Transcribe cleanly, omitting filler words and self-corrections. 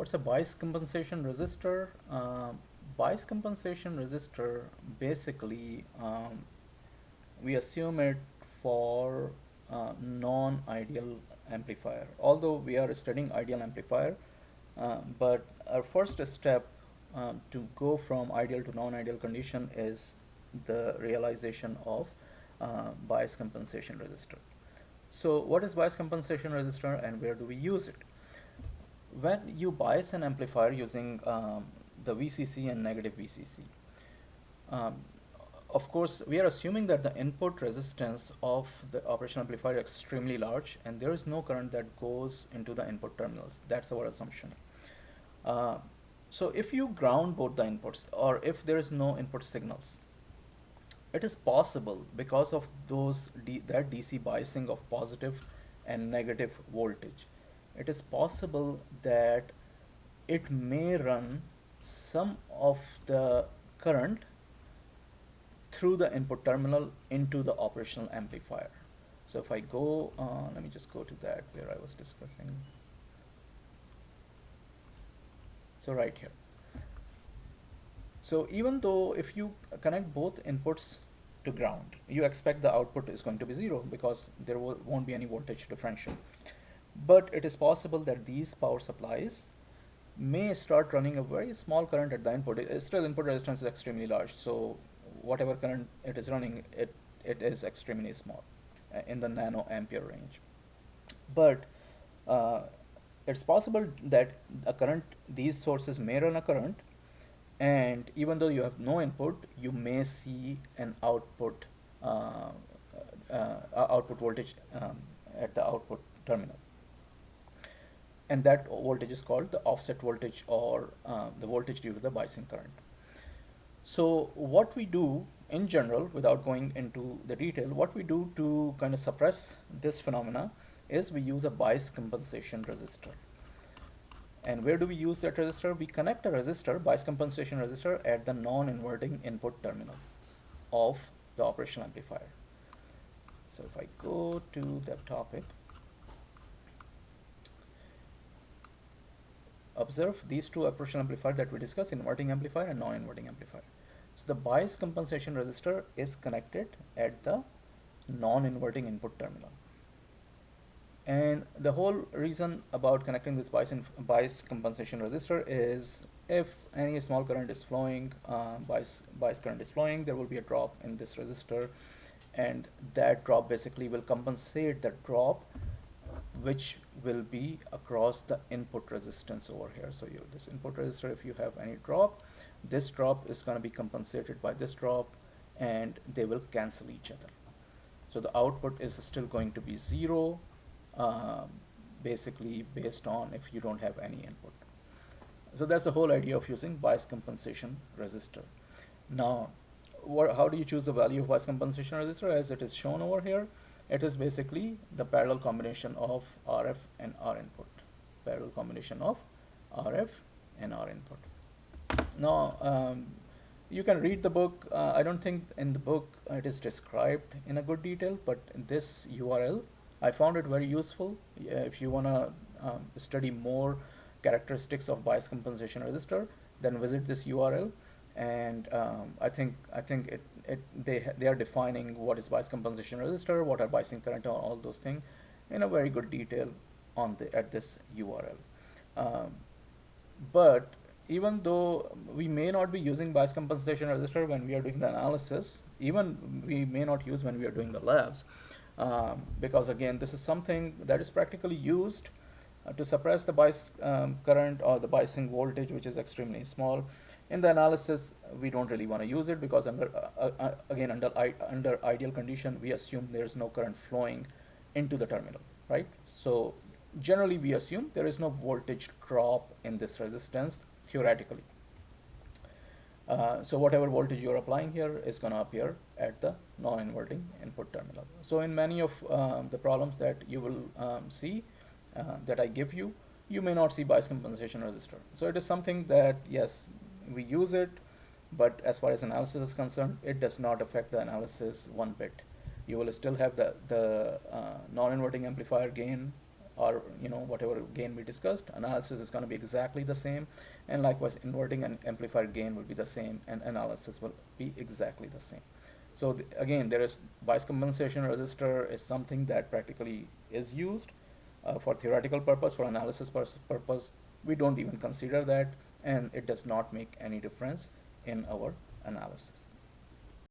what's a bias compensation resistor? Bias compensation resistor basically we assume it for non-ideal amplifier. Although we are studying ideal amplifier, but our first step to go from ideal to non-ideal condition is the realization of bias compensation resistor. So what is bias compensation resistor and where do we use it? When you bias an amplifier using the VCC and negative VCC, um, of course, we are assuming that the input resistance of the operation amplifier is extremely large and there is no current that goes into the input terminals. That's our assumption. Uh, so if you ground both the inputs or if there is no input signals, it is possible because of that DC biasing of positive and negative voltage. It is possible that it may run some of the current through the input terminal into the operational amplifier. So if I go, let me just go to that where I was discussing. So right here. So even though if you connect both inputs to ground, you expect the output is going to be zero because there won't be any voltage differential. But it is possible that these power supplies may start running a very small current at the input. Still, input resistance is extremely large, so whatever current it is running, it is extremely small, in the nano ampere range. But uh, it's possible that these sources may run a current, and even though you have no input, you may see an output voltage at the output terminal, and that voltage is called the offset voltage or the voltage due to the biasing current. So what we do in general, without going into the detail, what we do to kind of suppress this phenomena is we use a bias compensation resistor. And where do we use that resistor? We connect a resistor, bias compensation resistor, at the non-inverting input terminal of the operational amplifier. So if I go to that topic, observe these two operational amplifiers that we discussed, inverting amplifier and non-inverting amplifier. So the bias compensation resistor is connected at the non-inverting input terminal. And the whole reason about connecting this bias compensation resistor is if any small current is flowing, bias current is flowing, there will be a drop in this resistor, and that drop basically will compensate the drop which will be across the input resistance over here. So this input resistor, if you have any drop, this drop is going to be compensated by this drop, and they will cancel each other. So the output is still going to be zero, um, basically based on if you don't have any input. So that's the whole idea of using bias compensation resistor. Now, how do you choose the value of bias compensation resistor? As it is shown over here, it is basically the parallel combination of RF and R input. Parallel combination of RF and R input. Now, you can read the book. I don't think in the book it is described in a good detail, but in this URL, I found it very useful. If you want to study more characteristics of bias compensation resistor, then visit this URL. And I think they are defining what is bias compensation resistor, what are biasing current, all those things in a very good detail at this URL. Um, but even though we may not be using bias compensation resistor when we are doing the analysis, even we may not use when we are doing the labs, because again, this is something that is practically used to suppress the bias current or the biasing voltage, which is extremely small. In the analysis, we don't really want to use it because again, under ideal condition, we assume there is no current flowing into the terminal, right? So generally, we assume there is no voltage drop in this resistance theoretically. So whatever voltage you're applying here is going to appear at the non-inverting input terminal. So in many of the problems that you will see that I give you, you may not see bias compensation resistor. So it is something that, yes, we use it, but as far as analysis is concerned, it does not affect the analysis one bit. You will still have the non-inverting amplifier gain or whatever gain we discussed, analysis is going to be exactly the same, and likewise inverting and amplifier gain will be the same, and analysis will be exactly the same. So again, there is bias compensation resistor is something that practically is used for theoretical purpose, for analysis purpose. We don't even consider that, and it does not make any difference in our analysis.